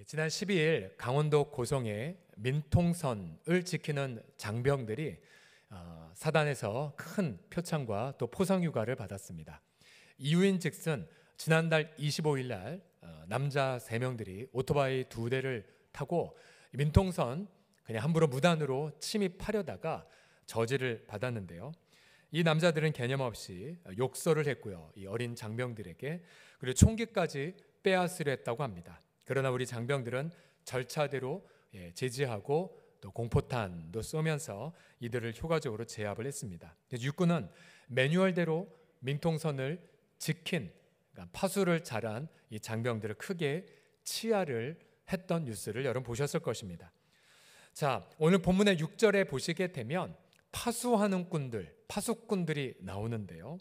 지난 12일 강원도 고성의 민통선을 지키는 장병들이 사단에서 큰 표창과 또 포상휴가를 받았습니다. 이유인즉슨 지난달 25일 날 남자 3명들이 오토바이 2대를 타고 민통선 그냥 함부로 무단으로 침입하려다가 저지를 받았는데요. 이 남자들은 개념 없이 욕설을 했고요. 이 어린 장병들에게 그리고 총기까지 빼앗으려 했다고 합니다. 그러나 우리 장병들은 절차대로 제지하고 또 공포탄도 쏘면서 이들을 효과적으로 제압을 했습니다. 육군은 매뉴얼대로 민통선을 지킨 파수를 잘한 이 장병들을 크게 치하를 했던 뉴스를 여러분 보셨을 것입니다. 자, 오늘 본문의 6절에 보시게 되면 파수하는 꾼들, 파수꾼들이 나오는데요.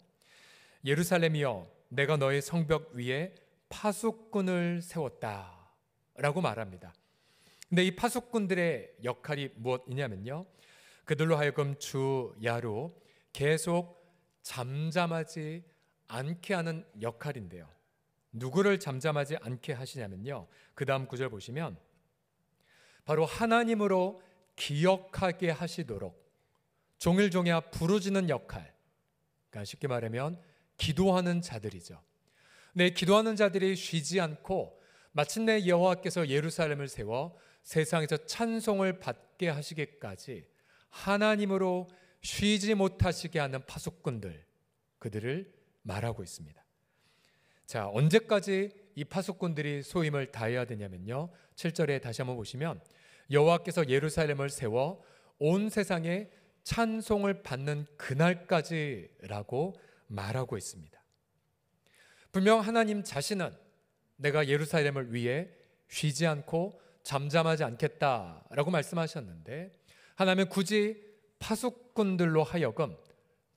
예루살렘이여, 내가 너의 성벽 위에 파수꾼을 세웠다 라고 말합니다. 근데 이 파수꾼들의 역할이 무엇이냐면요, 그들로 하여금 주야로 계속 잠잠하지 않게 하는 역할인데요. 누구를 잠잠하지 않게 하시냐면요, 그 다음 구절 보시면 바로 하나님으로 기억하게 하시도록 종일종야 부르짖는 역할, 그러니까 쉽게 말하면 기도하는 자들이죠. 네, 기도하는 자들이 쉬지 않고 마침내 여호와께서 예루살렘을 세워 세상에서 찬송을 받게 하시기까지 하나님으로 쉬지 못하시게 하는 파수꾼들, 그들을 말하고 있습니다. 자, 언제까지 이 파수꾼들이 소임을 다해야 되냐면요, 7절에 다시 한번 보시면 여호와께서 예루살렘을 세워 온 세상에 찬송을 받는 그날까지라고 말하고 있습니다. 분명 하나님 자신은 내가 예루살렘을 위해 쉬지 않고 잠잠하지 않겠다라고 말씀하셨는데, 하나님은 굳이 파수꾼들로 하여금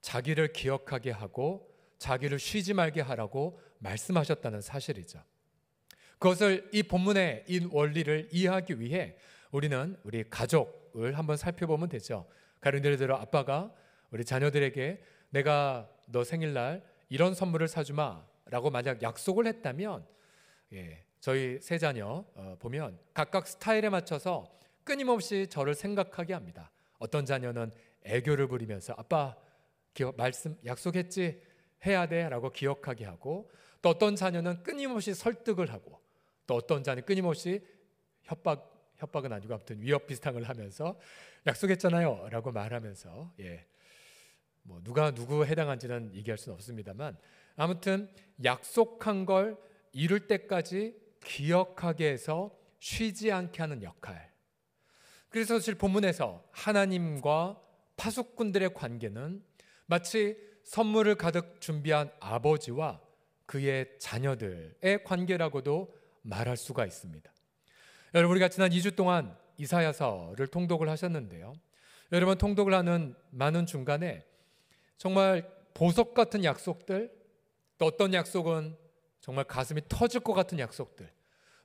자기를 기억하게 하고 자기를 쉬지 말게 하라고 말씀하셨다는 사실이죠. 그것을 이 본문의 이 원리를 이해하기 위해 우리는 우리 가족을 한번 살펴보면 되죠. 가령 예를 들어 아빠가 우리 자녀들에게 내가 너 생일날 이런 선물을 사주마 라고 만약 약속을 했다면, 저희 세 자녀 보면 각각 스타일에 맞춰서 끊임없이 저를 생각하게 합니다. 어떤 자녀는 애교를 부리면서 아빠 약속했지? 해야 돼 라고 기억하게 하고, 또 어떤 자녀는 끊임없이 설득을 하고, 또 어떤 자녀는 끊임없이 협박은 아니고 아무튼 위협 비슷한 걸 하면서 약속했잖아요 라고 말하면서, 뭐 누가 누구 해당한지는 얘기할 수는 없습니다만, 아무튼 약속한 걸 이룰 때까지 기억하게 해서 쉬지 않게 하는 역할. 그래서 사실 본문에서 하나님과 파수꾼들의 관계는 마치 선물을 가득 준비한 아버지와 그의 자녀들의 관계라고도 말할 수가 있습니다. 여러분, 우리가 지난 2주 동안 이사야서를 통독을 하셨는데요, 여러분 통독을 하는 많은 중간에 정말 보석 같은 약속들, 또 어떤 약속은 정말 가슴이 터질 것 같은 약속들,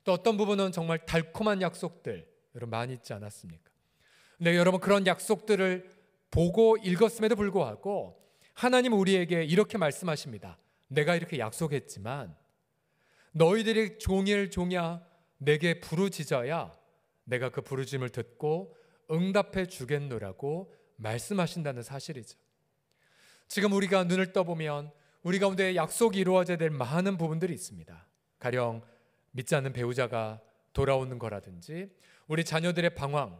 또 어떤 부분은 정말 달콤한 약속들, 여러분 많이 있지 않았습니까? 근데 여러분, 그런 약속들을 보고 읽었음에도 불구하고 하나님은 우리에게 이렇게 말씀하십니다. 내가 이렇게 약속했지만 너희들이 종일종야 내게 부르짖어야 내가 그 부르짖음을 듣고 응답해 주겠노라고 말씀하신다는 사실이죠. 지금 우리가 눈을 떠보면 우리 가운데 약속이 이루어져야 될 많은 부분들이 있습니다. 가령 믿지 않는 배우자가 돌아오는 거라든지, 우리 자녀들의 방황,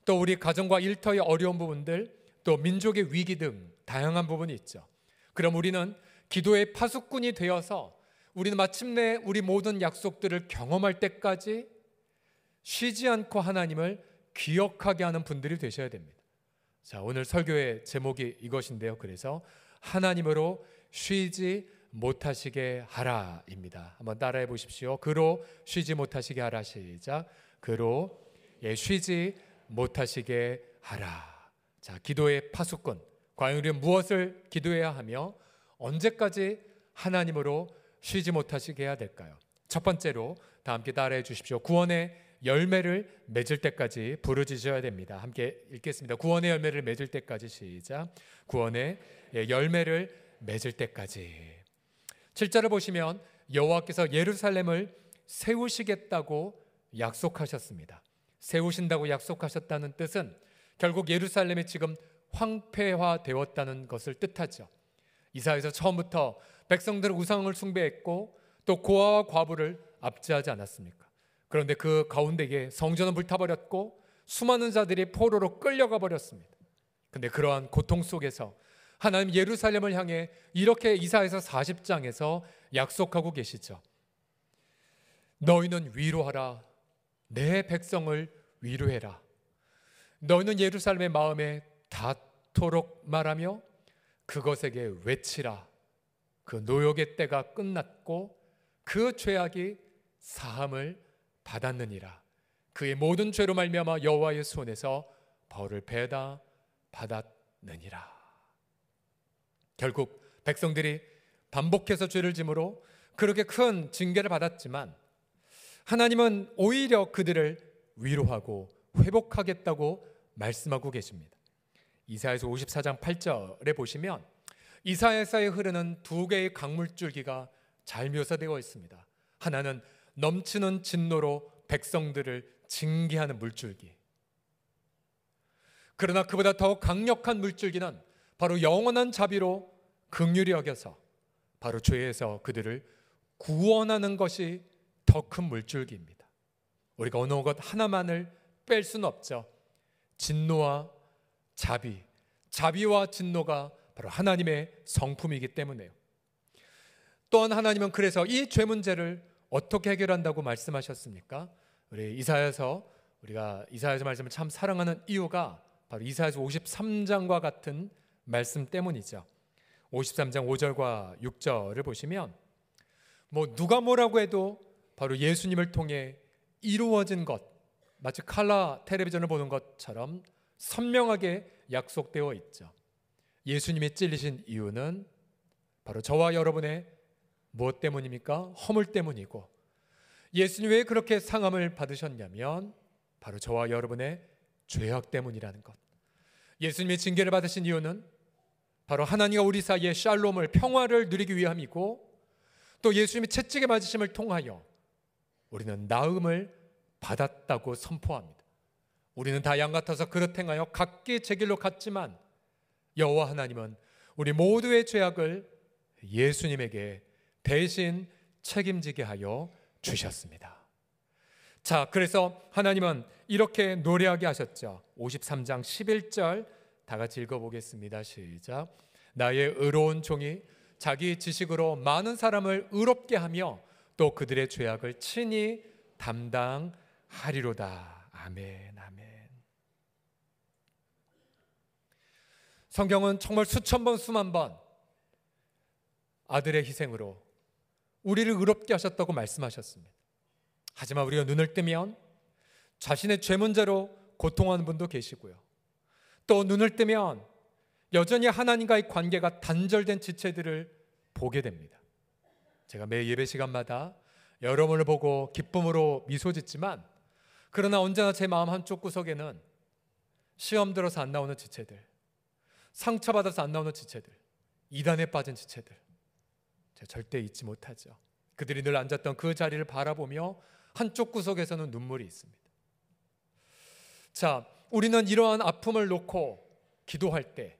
또 우리 가정과 일터의 어려운 부분들, 또 민족의 위기 등 다양한 부분이 있죠. 그럼 우리는 기도의 파수꾼이 되어서 우리는 마침내 우리 모든 약속들을 경험할 때까지 쉬지 않고 하나님을 기억하게 하는 분들이 되셔야 됩니다. 자, 오늘 설교의 제목이 이것인데요. 그래서 하나님으로 쉬지 못하시게 하라입니다. 한번 따라해 보십시오. 그로 쉬지 못하시게 하라. 시작. 그로 쉬지 못하시게 하라. 자, 기도의 파수꾼, 과연 우리는 무엇을 기도해야 하며 언제까지 하나님으로 쉬지 못하시게 해야 될까요? 첫 번째로 다 함께 따라해 주십시오. 구원의 열매를 맺을 때까지 부르짖어야 됩니다. 함께 읽겠습니다. 구원의 열매를 맺을 때까지. 시작. 구원의 열매를 맺을 때까지. 7절을 보시면 여호와께서 예루살렘을 세우시겠다고 약속하셨습니다. 세우신다고 약속하셨다는 뜻은 결국 예루살렘이 지금 황폐화되었다는 것을 뜻하죠. 이사야서 처음부터 백성들은 우상을 숭배했고 또 고아와 과부를 압제하지 않았습니까? 그런데 그 가운데에 성전은 불타버렸고 수많은 자들이 포로로 끌려가 버렸습니다. 근데 그러한 고통 속에서 하나님 예루살렘을 향해 이렇게 이사야서 40장에서 약속하고 계시죠. 너희는 위로하라. 내 백성을 위로해라. 너희는 예루살렘의 마음에 닿도록 말하며 그것에게 외치라. 그 노역의 때가 끝났고 그 죄악이 사함을 받았느니라. 그의 모든 죄로 말미암아 여호와의 손에서 벌을 배다 받았느니라. 결국 백성들이 반복해서 죄를 지므로 그렇게 큰 징계를 받았지만 하나님은 오히려 그들을 위로하고 회복하겠다고 말씀하고 계십니다. 이사야서 54장 8절에 보시면 이사야서에 흐르는 두 개의 강물줄기가 잘 묘사되어 있습니다. 하나는 넘치는 진노로 백성들을 징계하는 물줄기, 그러나 그보다 더 강력한 물줄기는 바로 영원한 자비로 긍휼히 여겨서 바로 죄에서 그들을 구원하는 것이 더 큰 물줄기입니다. 우리가 어느 것 하나만을 뺄 수는 없죠. 진노와 자비, 자비와 진노가 바로 하나님의 성품이기 때문에요. 또한 하나님은 그래서 이 죄 문제를 어떻게 해결한다고 말씀하셨습니까? 우리 이사야서, 우리가 이사야서 말씀을 참 사랑하는 이유가 바로 이사야서 53장과 같은 말씀 때문이죠. 53장 5절과 6절을 보시면 누가 뭐라고 해도 바로 예수님을 통해 이루어진 것, 마치 칼라 텔레비전을 보는 것처럼 선명하게 약속되어 있죠. 예수님이 찔리신 이유는 바로 저와 여러분의 무엇 때문입니까? 허물 때문이고, 예수님이 왜 그렇게 상함을 받으셨냐면 바로 저와 여러분의 죄악 때문이라는 것. 예수님이 징계를 받으신 이유는 바로 하나님과 우리 사이의 샬롬을, 평화를 누리기 위함이고, 또 예수님이 채찍에 맞으심을 통하여 우리는 나음을 받았다고 선포합니다. 우리는 다 양 같아서 그릇 행하여 각기 제 길로 갔지만 여호와 하나님은 우리 모두의 죄악을 예수님에게 대신 책임지게 하여 주셨습니다. 자, 그래서 하나님은 이렇게 노래하게 하셨죠. 53장 11절 다 같이 읽어보겠습니다. 시작. 나의 의로운 종이 자기 지식으로 많은 사람을 의롭게 하며 또 그들의 죄악을 친히 담당하리로다. 아멘, 아멘. 성경은 정말 수천 번, 수만 번 아들의 희생으로 우리를 의롭게 하셨다고 말씀하셨습니다. 하지만 우리가 눈을 뜨면 자신의 죄 문제로 고통하는 분도 계시고요, 또 눈을 뜨면 여전히 하나님과의 관계가 단절된 지체들을 보게 됩니다. 제가 매 예배 시간마다 여러분을 보고 기쁨으로 미소 짓지만, 그러나 언제나 제 마음 한쪽 구석에는 시험 들어서 안 나오는 지체들, 상처받아서 안 나오는 지체들, 이단에 빠진 지체들, 제가 절대 잊지 못하죠. 그들이 늘 앉았던 그 자리를 바라보며 한쪽 구석에서는 눈물이 있습니다. 자, 우리는 이러한 아픔을 놓고 기도할 때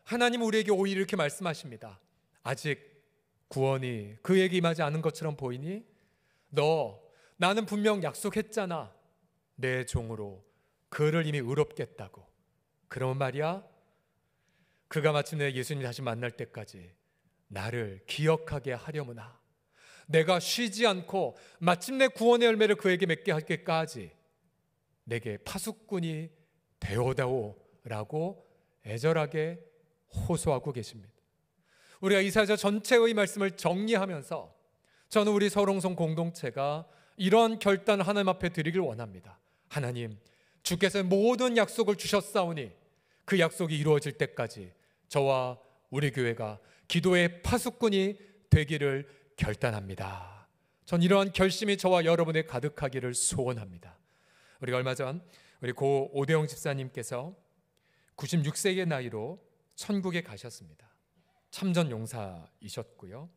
하나님 우리에게 오히려 이렇게 말씀하십니다. 아직 구원이 그에게 임하지 않은 것처럼 보이니? 나는 분명 약속했잖아. 내 종으로 그를 이미 의롭게 했다고. 그러면 말이야, 그가 마침내 예수님 다시 만날 때까지 나를 기억하게 하려무나 내가 쉬지 않고 마침내 구원의 열매를 그에게 맺게 하기까지 내게 파수꾼이 되어다오 라고 애절하게 호소하고 계십니다. 우리가 이사야서 전체의 말씀을 정리하면서 저는 우리 서롱성 공동체가 이러한 결단을 하나님 앞에 드리길 원합니다. 하나님, 주께서 모든 약속을 주셨사오니 그 약속이 이루어질 때까지 저와 우리 교회가 기도의 파수꾼이 되기를 결단합니다. 전 이러한 결심이 저와 여러분에 가득하기를 소원합니다. 우리가 얼마 전 우리 고 오대영 집사님께서 96세의 나이로 천국에 가셨습니다. 참전 용사이셨고요,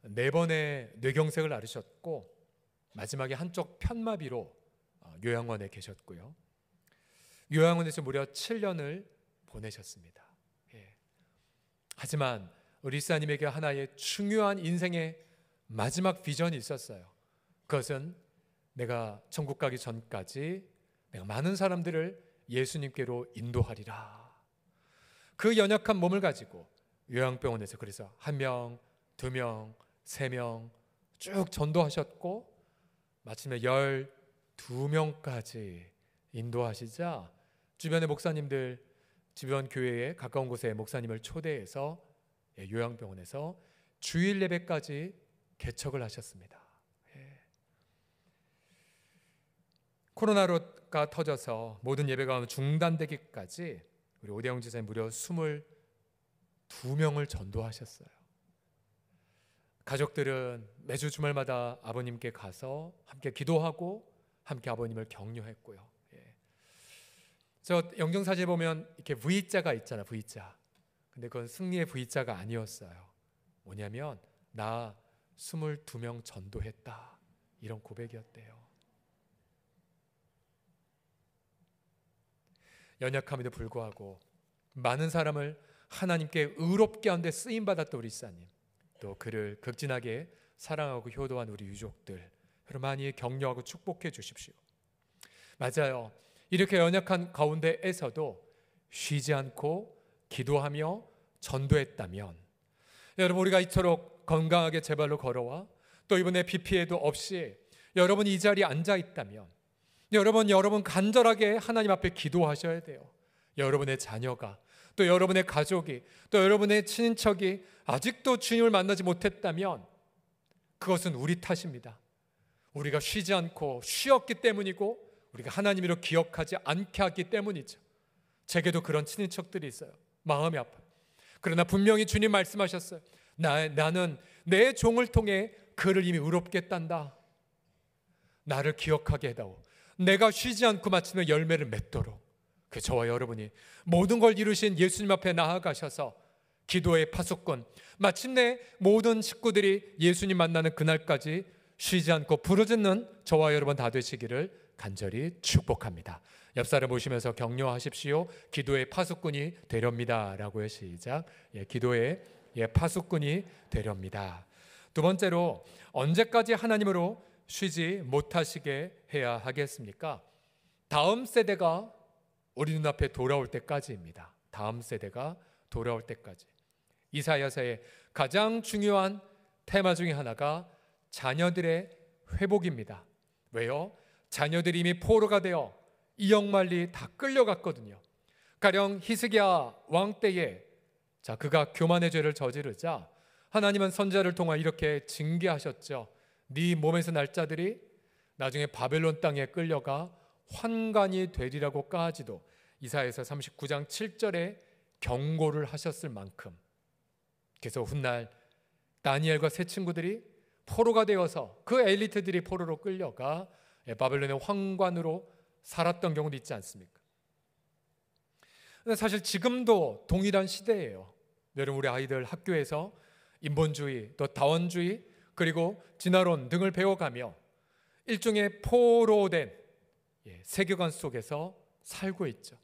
4번의 뇌경색을 앓으셨고 마지막에 한쪽 편마비로 요양원에 계셨고요. 요양원에서 무려 7년을 보내셨습니다. 예. 하지만 우리 이사님에게 하나의 중요한 인생의 마지막 비전이 있었어요. 그것은 내가 천국 가기 전까지 내가 많은 사람들을 예수님께로 인도하리라. 그 연약한 몸을 가지고 요양병원에서 그래서 1명, 2명, 3명 쭉 전도하셨고 마침내 12명까지 인도하시자 주변의 목사님들, 주변 교회에 가까운 곳에 목사님을 초대해서 요양병원에서 주일 예배까지 개척을 하셨습니다. 코로나가 터져서 모든 예배가 중단되기까지 우리 오대영 지사님 무려 22명을 전도하셨어요. 가족들은 매주 주말마다 아버님께 가서 함께 기도하고 함께 아버님을 격려했고요. 저 영정사진에 보면 이렇게 V자가 있잖아요. V자. 근데 그건 승리의 V자가 아니었어요. 뭐냐면 나 22명 전도했다. 이런 고백이었대요. 연약함에도 불구하고 많은 사람을 하나님께 의롭게 하는 데 쓰임받았던 우리 이사님, 또 그를 극진하게 사랑하고 효도한 우리 유족들 여러분 많이 격려하고 축복해 주십시오. 맞아요. 이렇게 연약한 가운데에서도 쉬지 않고 기도하며 전도했다면 여러분 우리가 이토록 건강하게 제 발로 걸어와 또 이번에 비 피해도 없이 여러분이 이 자리에 앉아 있다면 여러분 간절하게 하나님 앞에 기도하셔야 돼요. 여러분의 자녀가 또 여러분의 가족이 또 여러분의 친인척이 아직도 주님을 만나지 못했다면 그것은 우리 탓입니다. 우리가 쉬지 않고 쉬었기 때문이고 우리가 하나님으로 기억하지 않게 하기 때문이죠. 제게도 그런 친인척들이 있어요. 마음이 아파요. 그러나 분명히 주님 말씀하셨어요. 나는 내 종을 통해 그를 이미 의롭게 했단다. 나를 기억하게 해다오. 내가 쉬지 않고 마침내 열매를 맺도록 그 저와 여러분이 모든 걸 이루신 예수님 앞에 나아가셔서 기도의 파수꾼 마침내 모든 식구들이 예수님 만나는 그날까지 쉬지 않고 부르짖는 저와 여러분 다 되시기를 간절히 축복합니다. 옆사람 보시면서 격려하십시오. 기도의 파수꾼이 되렵니다 라고요. 시작. 기도의 파수꾼이 되렵니다. 두 번째로 언제까지 하나님으로 쉬지 못하시게 해야 하겠습니까? 다음 세대가 우리 눈앞에 돌아올 때까지입니다. 다음 세대가 돌아올 때까지. 이사야서의 가장 중요한 테마 중에 하나가 자녀들의 회복입니다. 왜요? 자녀들이 이미 포로가 되어 이역만리 다 끌려갔거든요. 가령 히스기야 왕 때에 그가 교만의 죄를 저지르자 하나님은 선지자를 통해 이렇게 징계하셨죠. 네 몸에서 날 자들이 나중에 바벨론 땅에 끌려가 환관이 되리라고까지도 이사야서 39장 7절에 경고를 하셨을 만큼 그래서 훗날 다니엘과 세 친구들이 포로가 되어서 그 엘리트들이 포로로 끌려가 바벨론의 황관으로 살았던 경우도 있지 않습니까? 근데 사실 지금도 동일한 시대예요. 여러분 우리 아이들 학교에서 인본주의 또 다원주의 그리고 진화론 등을 배워가며 일종의 포로된 세계관 속에서 살고 있죠.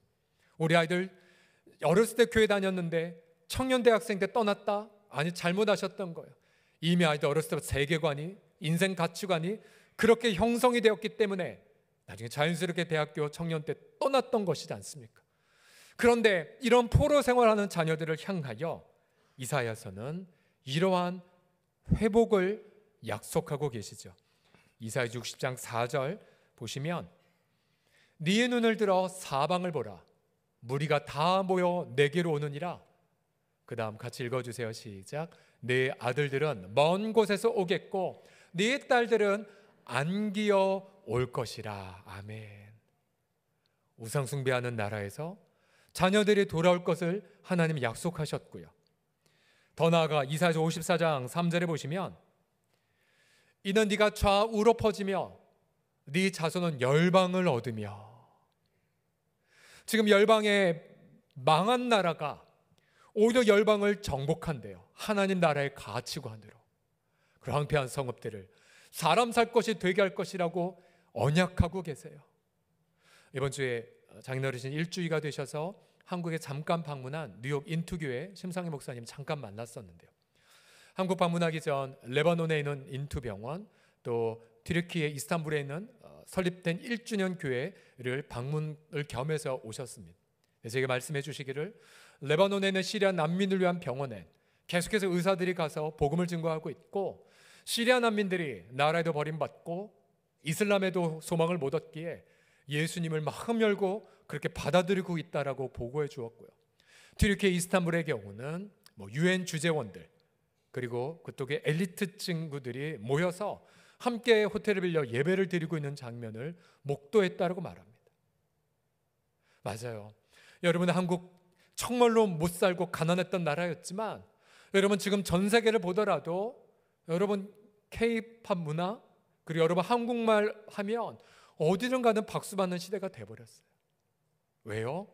우리 아이들 어렸을 때 교회 다녔는데 청년대학생 때 떠났다? 아니 잘못하셨던 거예요. 이미 아이들 어렸을 때부터 세계관이 인생 가치관이 그렇게 형성이 되었기 때문에 나중에 자연스럽게 대학교 청년 때 떠났던 것이지 않습니까? 그런데 이런 포로 생활하는 자녀들을 향하여 이사야서는 이러한 회복을 약속하고 계시죠. 이사야 60장 4절 보시면 네 눈을 들어 사방을 보라 무리가 다 모여 내게로 오느니라. 그 다음 같이 읽어주세요. 시작. 네 아들들은 먼 곳에서 오겠고 네 딸들은 안기어 올 것이라. 아멘. 우상 숭배하는 나라에서 자녀들이 돌아올 것을 하나님이 약속하셨고요. 더 나아가 이사야 54장 3절에 보시면 이는 네가 좌우로 퍼지며 네 자손은 열방을 얻으며. 지금 열방의 망한 나라가 오히려 열방을 정복한대요. 하나님 나라의 가치관대로. 그리고 황폐한 성읍들을 사람 살 것이 되게 할 것이라고 언약하고 계세요. 이번 주에 장인어르신 일주기가 되셔서 한국에 잠깐 방문한 뉴욕 인투교회 심상희 목사님 잠깐 만났었는데요. 한국 방문하기 전 레바논에 있는 인투병원, 또 튀르키예 이스탄불에 있는 설립된 1주년 교회를 방문을 겸해서 오셨습니다. 제게 말씀해 주시기를 레바논에 있는 시리아 난민을 위한 병원에 계속해서 의사들이 가서 복음을 증거하고 있고, 시리아 난민들이 나라에도 버림받고 이슬람에도 소망을 못 얻기에 예수님을 마음 열고 그렇게 받아들이고 있다라고 보고해 주었고요. 튀르키예 이스탄불의 경우는 유엔 주재원들, 그리고 그쪽에 엘리트 친구들이 모여서 함께 호텔을 빌려 예배를 드리고 있는 장면을 목도했다라고 말합니다. 맞아요. 여러분, 한국 정말로 못 살고 가난했던 나라였지만, 여러분 지금 전 세계를 보더라도 여러분 K-팝 문화, 그리고 여러분 한국말 하면 어디든 가든 박수 받는 시대가 돼버렸어요. 왜요?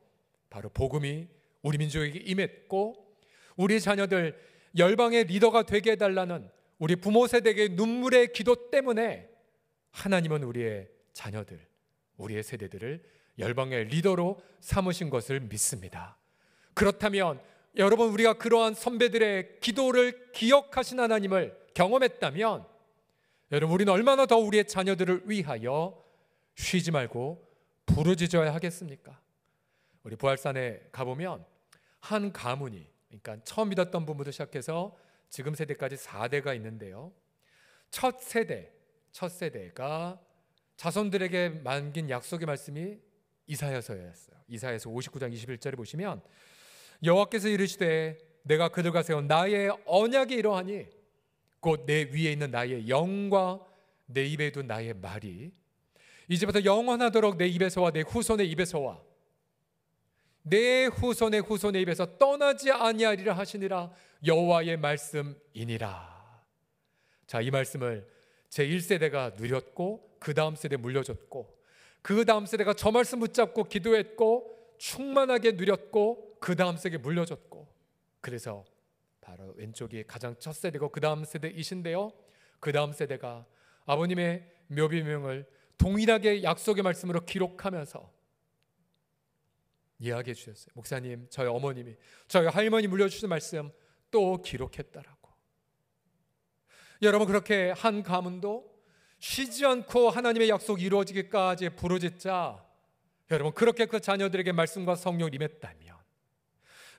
바로 복음이 우리 민족에게 임했고, 우리 자녀들 열방의 리더가 되게 해달라는 우리 부모 세대의 눈물의 기도 때문에 하나님은 우리의 자녀들, 우리의 세대들을 열방의 리더로 삼으신 것을 믿습니다. 그렇다면 여러분, 우리가 그러한 선배들의 기도를 기억하신 하나님을 경험했다면, 여러분 우리는 얼마나 더 우리의 자녀들을 위하여 쉬지 말고 부르짖어야 하겠습니까? 우리 부활산에 가보면 한 가문이, 그러니까 처음 믿었던 부부부터 시작해서 지금 세대까지 4대가 있는데요. 첫 세대가 자손들에게 남긴 약속의 말씀이 이사야서였어요. 이사야서 59장 21절에 보시면 여호와께서 이르시되 내가 그들과 세운 나의 언약이 이러하니 곧 내 위에 있는 나의 영과 내 입에 둔 나의 말이 이제부터 영원하도록 내 입에서와 내 후손의 입에서와 내 후손의 후손의 입에서 떠나지 아니하리라 하시니라. 여호와의 말씀이니라. 자, 이 말씀을 제1세대가 누렸고 그 다음 세대 물려줬고, 그 다음 세대가 저 말씀 붙잡고 기도했고 충만하게 누렸고 그 다음 세대에 물려줬고, 그래서 바로 왼쪽이 가장 첫 세대고 그 다음 세대이신데요, 그 다음 세대가 아버님의 묘비명을 동일하게 약속의 말씀으로 기록하면서 이야기해 주셨어요. 목사님, 저희 어머님이, 저희 할머니 물려주신 말씀 또 기록했다라고. 여러분, 그렇게 한 가문도 쉬지 않고 하나님의 약속이 이루어지기까지 부르짖자 여러분, 그렇게 그 자녀들에게 말씀과 성령을 임했다면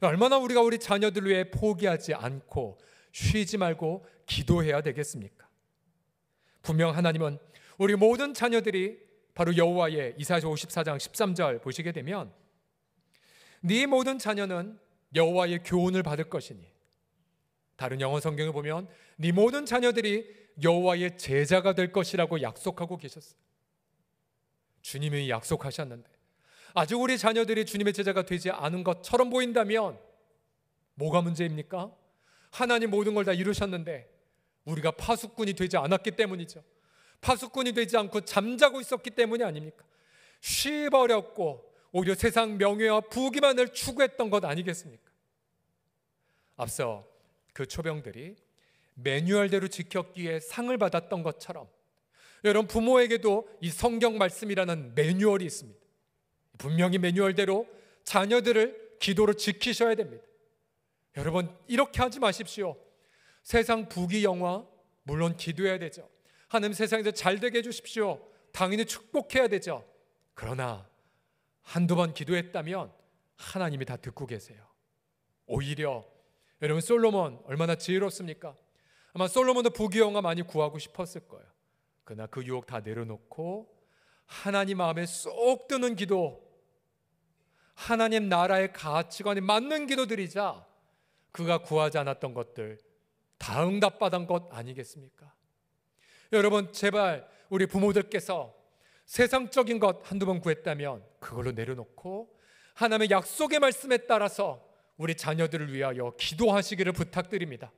얼마나 우리가 우리 자녀들을 위해 포기하지 않고 쉬지 말고 기도해야 되겠습니까? 분명 하나님은 우리 모든 자녀들이 바로 여호와의, 이사야서 54장 13절 보시게 되면 네 모든 자녀는 여호와의 교훈을 받을 것이니, 다른 영어 성경을 보면 네 모든 자녀들이 여호와의 제자가 될 것이라고 약속하고 계셨어요. 주님이 약속하셨는데 아직 우리 자녀들이 주님의 제자가 되지 않은 것처럼 보인다면 뭐가 문제입니까? 하나님 모든 걸 다 이루셨는데 우리가 파수꾼이 되지 않았기 때문이죠. 파수꾼이 되지 않고 잠자고 있었기 때문이 아닙니까? 쉬버렸고 오히려 세상 명예와 부귀만을 추구했던 것 아니겠습니까? 앞서 그 초병들이 매뉴얼대로 지켰기에 상을 받았던 것처럼 여러분, 부모에게도 이 성경 말씀이라는 매뉴얼이 있습니다. 분명히 매뉴얼대로 자녀들을 기도로 지키셔야 됩니다. 여러분, 이렇게 하지 마십시오. 세상 부귀 영화 물론 기도해야 되죠. 하나님 세상에서 잘 되게 해주십시오. 당연히 축복해야 되죠. 그러나 한두 번 기도했다면 하나님이 다 듣고 계세요. 오히려 여러분, 솔로몬 얼마나 지혜롭습니까? 아마 솔로몬도 부귀 영화 많이 구하고 싶었을 거예요. 그러나 그 유혹 다 내려놓고 하나님 마음에 쏙 드는 기도, 하나님 나라의 가치관에 맞는 기도 드리자 그가 구하지 않았던 것들 다 응답받은 것 아니겠습니까? 여러분, 제발 우리 부모들께서 세상적인 것 한두 번 구했다면 그걸로 내려놓고 하나님의 약속의 말씀에 따라서 우리 자녀들을 위하여 기도하시기를 부탁드립니다.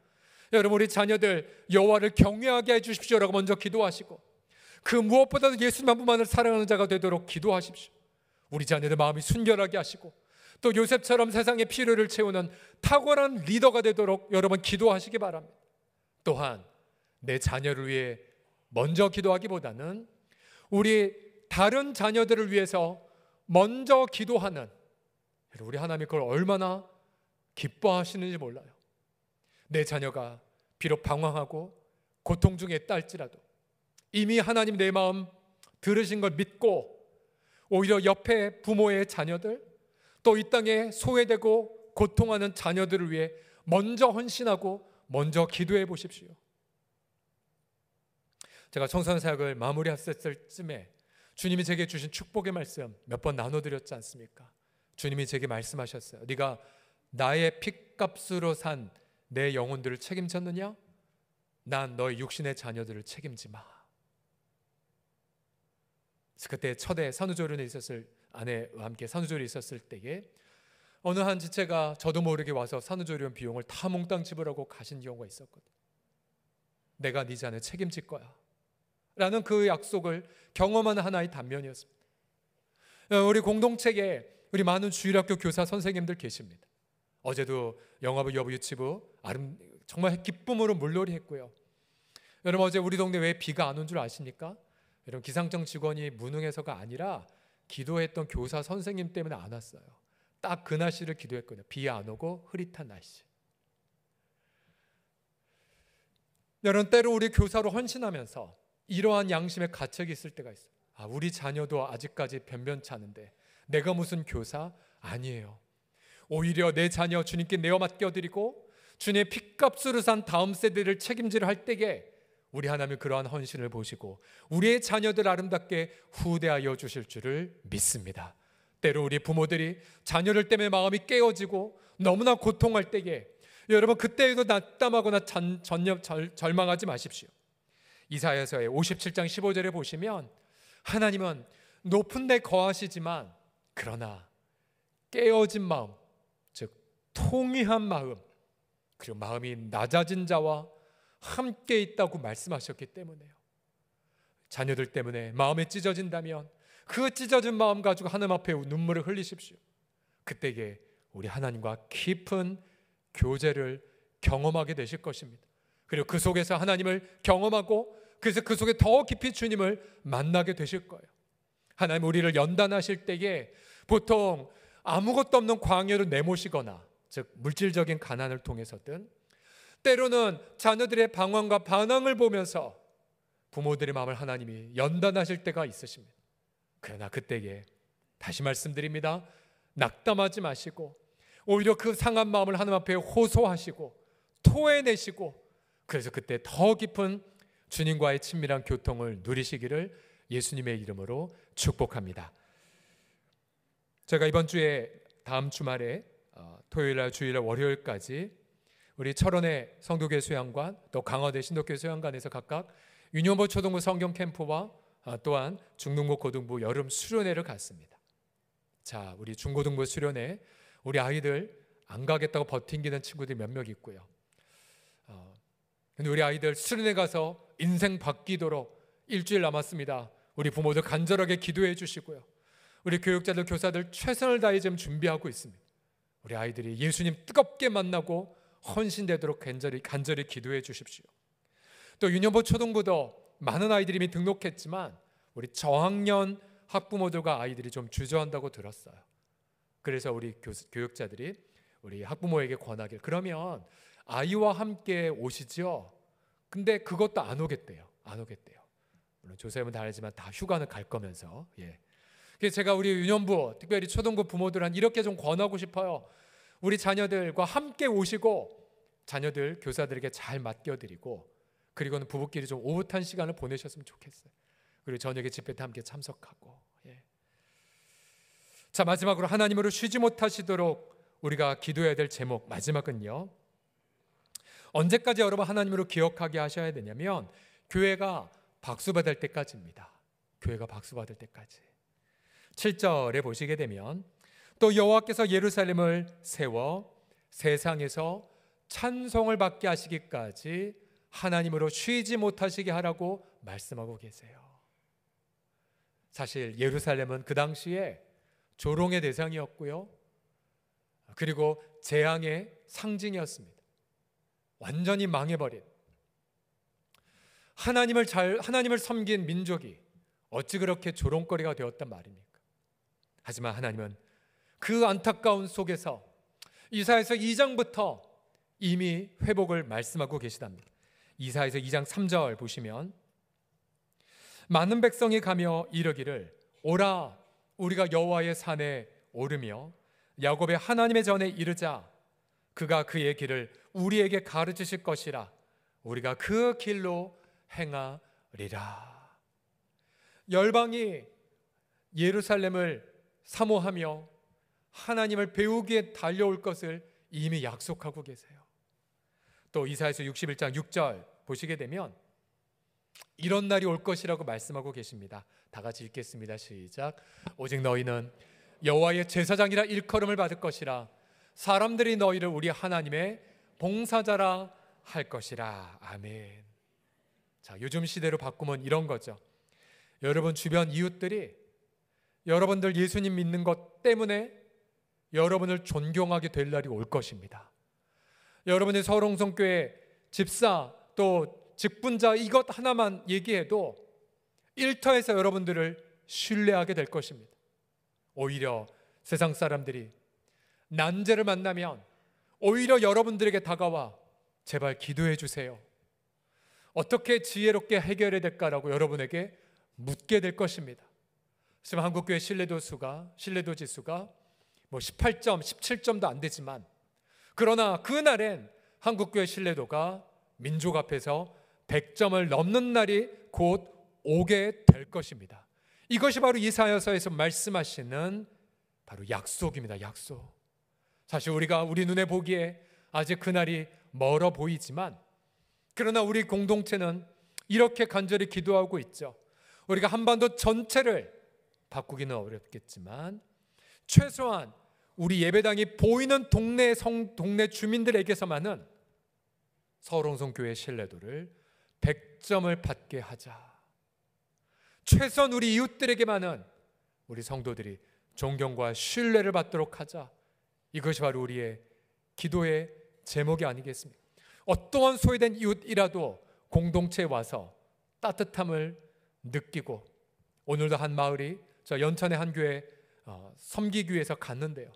여러분, 우리 자녀들 여호와를 경외하게 해주십시오라고 먼저 기도하시고, 그 무엇보다도 예수님 한 분만을 사랑하는 자가 되도록 기도하십시오. 우리 자녀들 마음이 순결하게 하시고 또 요셉처럼 세상의 필요를 채우는 탁월한 리더가 되도록 여러분 기도하시기 바랍니다. 또한 내 자녀를 위해 먼저 기도하기보다는 우리 다른 자녀들을 위해서 먼저 기도하는, 우리 하나님이 그걸 얼마나 기뻐하시는지 몰라요. 내 자녀가 비록 방황하고 고통 중에 있달지라도 이미 하나님 내 마음 들으신 걸 믿고 오히려 옆에 부모의 자녀들, 또 이 땅에 소외되고 고통하는 자녀들을 위해 먼저 헌신하고 먼저 기도해 보십시오. 제가 청소년 사역을 마무리했을 쯤에 주님이 제게 주신 축복의 말씀 몇 번 나눠드렸지 않습니까? 주님이 제게 말씀하셨어요. 네가 나의 핏값으로 산 내 영혼들을 책임졌느냐? 난 너의 육신의 자녀들을 책임지 마. 그때 첫해 산후조리원에 있었을 아내와 함께 산후조리에 있었을 때에 어느 한 지체가 저도 모르게 와서 산후조리원 비용을 다 몽땅 지불하고 가신 경우가 있었거든요. 내가 네 자녀 책임질 거야 라는 그 약속을 경험하는 하나의 단면이었습니다. 우리 공동체에 우리 많은 주일학교 교사 선생님들 계십니다. 어제도 영화부 여부 유치부 정말 기쁨으로 물놀이 했고요. 여러분, 어제 우리 동네 왜 비가 안 온 줄 아십니까? 여러분, 기상청 직원이 무능해서가 아니라 기도했던 교사 선생님 때문에 안 왔어요. 딱 그 날씨를 기도했거든요. 비 안 오고 흐릿한 날씨. 여러분, 때로 우리 교사로 헌신하면서 이러한 양심의 가책이 있을 때가 있어요. 우리 자녀도 아직까지 변변치 않은데 내가 무슨 교사? 아니에요. 오히려 내 자녀 주님께 내어 맡겨드리고 주님의 핏값으로 산 다음 세대를 책임지려 할 때에 우리 하나님은 그러한 헌신을 보시고 우리의 자녀들 아름답게 후대하여 주실 줄을 믿습니다. 때로 우리 부모들이 자녀를 때문에 마음이 깨어지고 너무나 고통할 때에 여러분, 그때에도 낙담하거나 절망하지 마십시오. 이사야서의 57장 15절에 보시면 하나님은 높은 데 거하시지만 그러나 깨어진 마음, 즉 통회한 마음, 그리고 마음이 낮아진 자와 함께 있다고 말씀하셨기 때문에요. 자녀들 때문에 마음이 찢어진다면 그 찢어진 마음 가지고 하나님 앞에 눈물을 흘리십시오. 그때에 우리 하나님과 깊은 교제를 경험하게 되실 것입니다. 그리고 그 속에서 하나님을 경험하고 그래서 그 속에 더 깊이 주님을 만나게 되실 거예요. 하나님 우리를 연단하실 때에 보통 아무것도 없는 광야로 내모시거나, 즉 물질적인 가난을 통해서든 때로는 자녀들의 방황과 반항을 보면서 부모들의 마음을 하나님이 연단하실 때가 있으십니다. 그러나 그때에 다시 말씀드립니다. 낙담하지 마시고 오히려 그 상한 마음을 하나님 앞에 호소하시고 토해내시고 그래서 그때 더 깊은 주님과의 친밀한 교통을 누리시기를 예수님의 이름으로 축복합니다. 제가 이번 주에 다음 주말에 토요일날 주일날 월요일까지 우리 철원의 성도교 수양관 또 강화대 신도교 수양관에서 각각 유년부 초등부 성경 캠프와 또한 중등부 고등부 여름 수련회를 갔습니다. 자, 우리 중고등부 수련회 우리 아이들 안 가겠다고 버팅기는 친구들이 몇 명 있고요. 근데 우리 아이들 수련회 가서 인생 바뀌도록 일주일 남았습니다. 우리 부모들 간절하게 기도해 주시고요. 우리 교육자들 교사들 최선을 다해 지금 준비하고 있습니다. 우리 아이들이 예수님 뜨겁게 만나고 헌신되도록 간절히 기도해 주십시오. 또 유년부 초등부도 많은 아이들이 이미 등록했지만 우리 저학년 학부모들과 아이들이 좀 주저한다고 들었어요. 그래서 우리 교육자들이 우리 학부모에게 권하길, 그러면 아이와 함께 오시죠. 근데 그것도 안 오겠대요. 물론 조세는 다 알지만 다 휴가는 갈 거면서. 그래서 제가 우리 유년부, 특별히 초등부 부모들한테 이렇게 좀 권하고 싶어요. 우리 자녀들과 함께 오시고 자녀들 교사들에게 잘 맡겨드리고 그리고는 부부끼리 좀 오붓한 시간을 보내셨으면 좋겠어요. 그리고 저녁에 집회 때 함께 참석하고. 자, 마지막으로 하나님으로 쉬지 못하시도록 우리가 기도해야 될 제목 마지막은요. 언제까지 여러분 하나님으로 기억하게 하셔야 되냐면 교회가 박수받을 때까지입니다. 교회가 박수받을 때까지. 7절에 보시게 되면 또 여호와께서 예루살렘을 세워 세상에서 찬송을 받게 하시기까지 하나님으로 쉬지 못하시게 하라고 말씀하고 계세요. 사실 예루살렘은 그 당시에 조롱의 대상이었고요. 그리고 재앙의 상징이었습니다. 완전히 망해버린. 하나님을 섬긴 민족이 어찌 그렇게 조롱거리가 되었단 말입니까? 하지만 하나님은 그 안타까운 속에서 이사야서 2장부터 이미 회복을 말씀하고 계시답니다. 이사야서 2장 3절 보시면 많은 백성이 가며 이르기를 오라 우리가 여호와의 산에 오르며 야곱의 하나님의 전에 이르자 그가 그의 길을 우리에게 가르치실 것이라 우리가 그 길로 행하리라. 열방이 예루살렘을 사모하며 하나님을 배우기에 달려올 것을 이미 약속하고 계세요. 또 이사야서 61장 6절 보시게 되면 이런 날이 올 것이라고 말씀하고 계십니다. 다 같이 읽겠습니다. 시작. 오직 너희는 여호와의 제사장이라 일컬음을 받을 것이라 사람들이 너희를 우리 하나님의 봉사자라 할 것이라. 아멘. 자, 요즘 시대로 바꾸면 이런 거죠. 여러분 주변 이웃들이 여러분들 예수님 믿는 것 때문에 여러분을 존경하게 될 날이 올 것입니다. 여러분의 서울홍성교회 집사 또 직분자 이것 하나만 얘기해도 일터에서 여러분들을 신뢰하게 될 것입니다. 오히려 세상 사람들이 난제를 만나면 오히려 여러분들에게 다가와 제발 기도해 주세요. 어떻게 지혜롭게 해결해야 될까라고 여러분에게 묻게 될 것입니다. 지금 한국교회 신뢰도 지수가 18점, 17점도 안 되지만 그러나 그날엔 한국교회 신뢰도가 민족 앞에서 100점을 넘는 날이 곧 오게 될 것입니다. 이것이 바로 이사야서에서 말씀하시는 바로 약속입니다. 약속. 사실 우리가 우리 눈에 보기에 아직 그날이 멀어 보이지만 그러나 우리 공동체는 이렇게 간절히 기도하고 있죠. 우리가 한반도 전체를 바꾸기는 어렵겠지만 최소한 우리 예배당이 보이는 동네 주민들에게서만은 서울홍성교회 신뢰도를 100점을 받게 하자. 최소한 우리 이웃들에게만은 우리 성도들이 존경과 신뢰를 받도록 하자. 이것이 바로 우리의 기도의 제목이 아니겠습니까? 어떠한 소외된 이웃이라도 공동체에 와서 따뜻함을 느끼고 오늘도 한 마을이 저 연천의 한 교회 섬기기 위해서 갔는데요.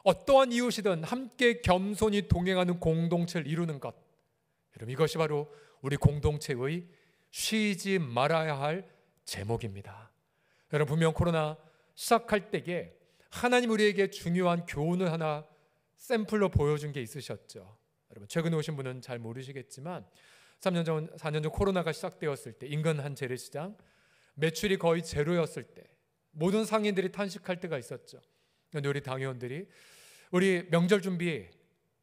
어떠한 이웃이든 함께 겸손히 동행하는 공동체를 이루는 것, 여러분 이것이 바로 우리 공동체의 쉬지 말아야 할 제목입니다. 여러분 분명 코로나 시작할 때에 하나님 우리에게 중요한 교훈을 하나 샘플로 보여준 게 있으셨죠. 여러분 최근에 오신 분은 잘 모르시겠지만 4년 전 코로나가 시작되었을 때 인근 한 재래시장 매출이 거의 제로였을 때 모든 상인들이 탄식할 때가 있었죠. 그런데 우리 당회원들이 우리 명절 준비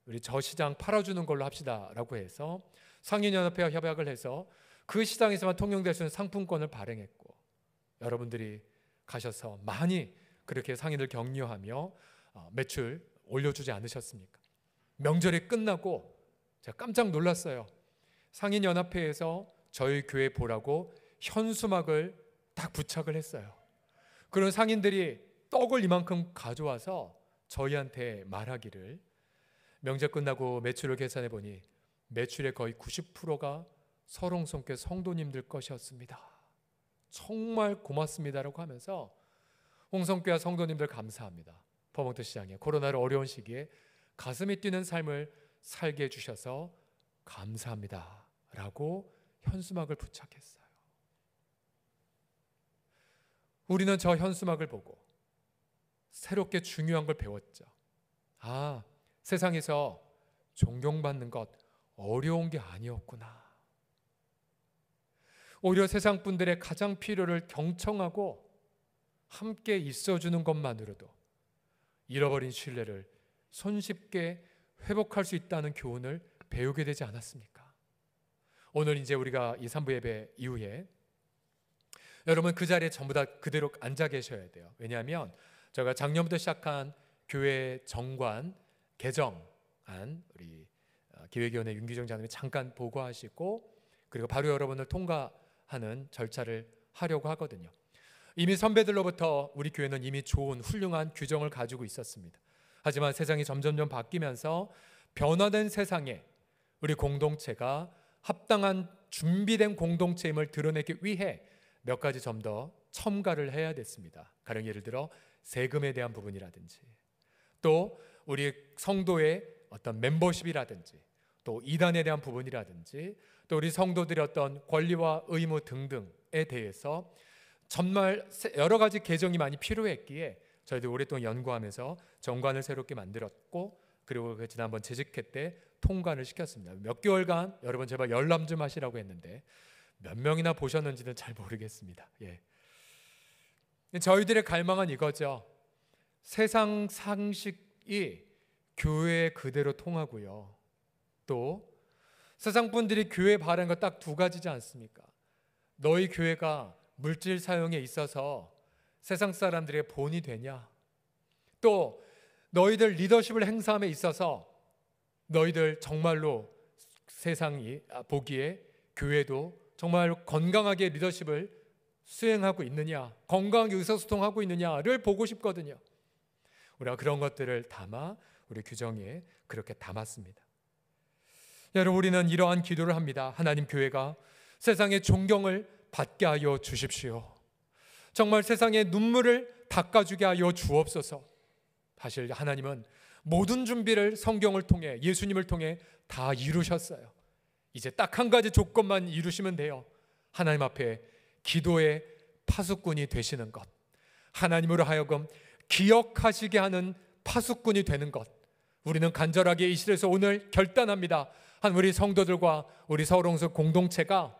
우리 저 시장 팔아주는 걸로 합시다라고 해서 상인연합회와 협약을 해서 그 시장에서만 통용될 수 있는 상품권을 발행했고 여러분들이 가셔서 많이 그렇게 상인을 격려하며 매출 올려주지 않으셨습니까? 명절이 끝나고 제가 깜짝 놀랐어요. 상인연합회에서 저희 교회 보라고 현수막을 딱 부착을 했어요. 그런 상인들이 떡을 이만큼 가져와서 저희한테 말하기를 명절 끝나고 매출을 계산해 보니 매출의 거의 90%가 서울홍성교회 성도님들 것이었습니다. 정말 고맙습니다라고 하면서 홍성교회 성도님들 감사합니다. 버몬트 시장에 코로나로 어려운 시기에 가슴이 뛰는 삶을 살게 해주셔서 감사합니다 라고 현수막을 부착했어요. 우리는 저 현수막을 보고 새롭게 중요한 걸 배웠죠. 아, 세상에서 존경받는 것 어려운 게 아니었구나. 오히려 세상 분들의 가장 필요를 경청하고 함께 있어주는 것만으로도 잃어버린 신뢰를 손쉽게 회복할 수 있다는 교훈을 배우게 되지 않았습니까? 오늘 이제 우리가 이 3부 예배 이후에 여러분 그 자리에 전부 다 그대로 앉아 계셔야 돼요. 왜냐하면 제가 작년부터 시작한 교회 정관 개정안 우리 기획위원회 윤기정 장님이 잠깐 보고하시고 그리고 바로 여러분을 통과하는 절차를 하려고 하거든요. 이미 선배들로부터 우리 교회는 이미 좋은 훌륭한 규정을 가지고 있었습니다. 하지만 세상이 점점점 바뀌면서 변화된 세상에 우리 공동체가 합당한 준비된 공동체임을 드러내기 위해 몇 가지 좀 더 첨가를 해야 됐습니다. 가령 예를 들어 세금에 대한 부분이라든지, 또 우리 성도의 어떤 멤버십이라든지, 또 이단에 대한 부분이라든지, 또 우리 성도들의 어떤 권리와 의무 등등에 대해서 정말 여러 가지 개정이 많이 필요했기에 저희도 오랫동안 연구하면서 정관을 새롭게 만들었고, 그리고 그 지난번 재직회 때 통관을 시켰습니다. 몇 개월간 여러분 제발 열람 좀 하시라고 했는데 몇 명이나 보셨는지는 잘 모르겠습니다. 저희들의 갈망은 이거죠. 세상 상식이 교회에 그대로 통하고요, 또 세상 분들이 교회 바라는 거 딱 두 가지지 않습니까? 너희 교회가 물질 사용에 있어서 세상 사람들의 본이 되냐, 또 너희들 리더십을 행사함에 있어서 너희들 정말로 세상이 보기에 교회도 정말 건강하게 리더십을 수행하고 있느냐, 건강하게 의사소통하고 있느냐를 보고 싶거든요. 우리가 그런 것들을 담아 우리 규정에 그렇게 담았습니다. 여러분, 우리는 이러한 기도를 합니다. 하나님, 교회가 세상의 존경을 받게 하여 주십시오. 정말 세상의 눈물을 닦아주게 하여 주옵소서. 사실 하나님은 모든 준비를 성경을 통해, 예수님을 통해 다 이루셨어요. 이제 딱 한 가지 조건만 이루시면 돼요. 하나님 앞에 기도의 파수꾼이 되시는 것, 하나님으로 하여금 기억하시게 하는 파수꾼이 되는 것, 우리는 간절하게 이 시대에서 오늘 결단합니다. 우리 성도들과 우리 서울홍수 공동체가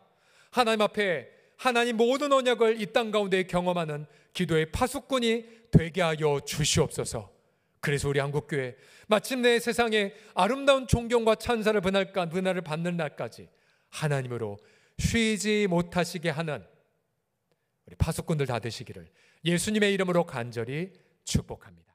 하나님 앞에 하나님 모든 언약을 이 땅 가운데 경험하는 기도의 파수꾼이 되게 하여 주시옵소서. 그래서 우리 한국교회 마침내 세상에 아름다운 존경과 찬사를 분할을 받는 날까지 하나님으로 쉬지 못하시게 하는 우리 파수꾼들 다 되시기를 예수님의 이름으로 간절히 축복합니다.